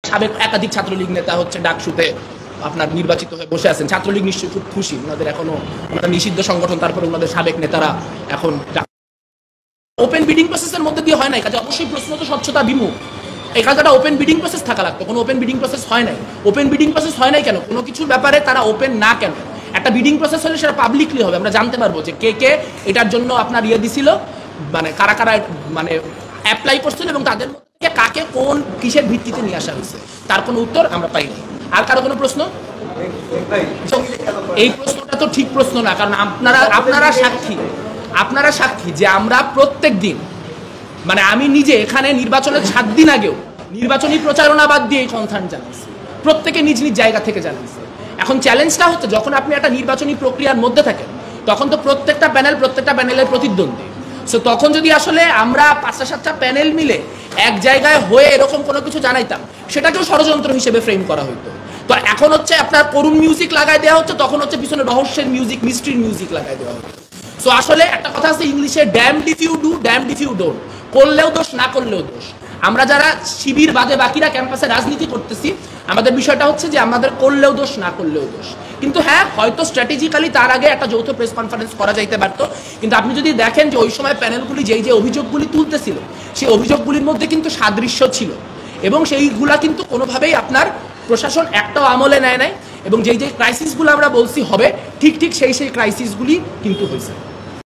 সাবেক একাধিক ছাত্রলীগ নেতা হচ্ছে ডাকসুতে আপনার নির্বাচিত হয়ে বসে আছেন। ছাত্রলীগ নিশ্চয়ই খুব খুশি, ওনাদের এখনো ওনারা নিষিদ্ধ সংগঠন, তারপরে ওনাদের সাবেক নেতারা এখন ওপেন বিডিং প্রসেসের মধ্যে দিয়ে হয় নাই। কাজে অবশ্যই প্রশ্ন তো স্বচ্ছতা বিমুখ। এই কাজটা ওপেন বিডিং প্রসেস থাকা লাগতো, কোনো ওপেন বিডিং প্রসেস হয় নাই। ওপেন বিডিং প্রসেস হয় নাই কেন? কোনো কিছুর ব্যাপারে তারা ওপেন না কেন? একটা বিডিং প্রসেস হলে সেটা পাবলিকলি হবে, আমরা জানতে পারবো যে কে কে এটার জন্য আপনার দিছিল, মানে কারা কারা মানে অ্যাপ্লাই করছিল এবং তাদের মধ্যে কাকে কোন কিসের ভিত্তিতে নিয়ে আসা হয়েছে, তার কোনো উত্তর আমরা পাইনি। আর কারো কোনো প্রশ্ন? এই প্রশ্নটা তো ঠিক প্রশ্ন না, কারণ আপনারা সাক্ষী যে আমরা প্রত্যেক দিন, মানে আমি নিজে এখানে নির্বাচনের 7 দিন আগেও নির্বাচনী প্রচারণা বাদ দিয়ে এই সন্ধান জানাইছি, প্রত্যেকে নিজ নিজ জায়গা থেকে জানাইছে। এখন চ্যালেঞ্জটা হচ্ছে যখন আপনি একটা নির্বাচনী প্রক্রিয়ার মধ্যে থাকেন তখন তো প্রত্যেকটা প্যানেলের প্রতিদ্বন্দ্বী। সো তখন যদি আসলে আমরা 5-7টা প্যানেল মিলে এক জায়গায় হয়ে এরকম কোনো কিছু জানাইতাম, সেটাকেও ষড়যন্ত্র হিসেবে ফ্রেম করা হইতো। তো এখন হচ্ছে আপনার করুণ মিউজিক লাগাই দেওয়া হচ্ছে, তখন হচ্ছে পিছনে রহস্যের মিউজিক, মিস্ট্রির মিউজিক লাগাই দেওয়া হচ্ছে। সো আসলে একটা কথা আছে ইংলিশে, damned if you do, damned if you don't. করলেও দোষ, না করলেও দোষ। আমরা যারা শিবির বাদে বাকিরা ক্যাম্পাসে রাজনীতি করতেছি, আমাদের বিষয়টা হচ্ছে যে আমাদের করলেও দোষ, না করলেও দোষ। কিন্তু হ্যাঁ, হয়তো স্ট্র্যাটেজিক্যালি তার আগে একটা যৌথ প্রেস কনফারেন্স করা যাইতে পারতো। কিন্তু আপনি যদি দেখেন যে ওই সময় প্যানেলগুলি যেই যে অভিযোগগুলি তুলতেছিল, সেই অভিযোগগুলির মধ্যে কিন্তু সাদৃশ্য ছিল এবং সেইগুলা কিন্তু কোনোভাবেই আপনার প্রশাসন একটাও আমলে নেয় নাই। এবং যেই যে ক্রাইসিসগুলো আমরা বলছি হবে, ঠিক সেই ক্রাইসিসগুলি কিন্তু হয়েছে।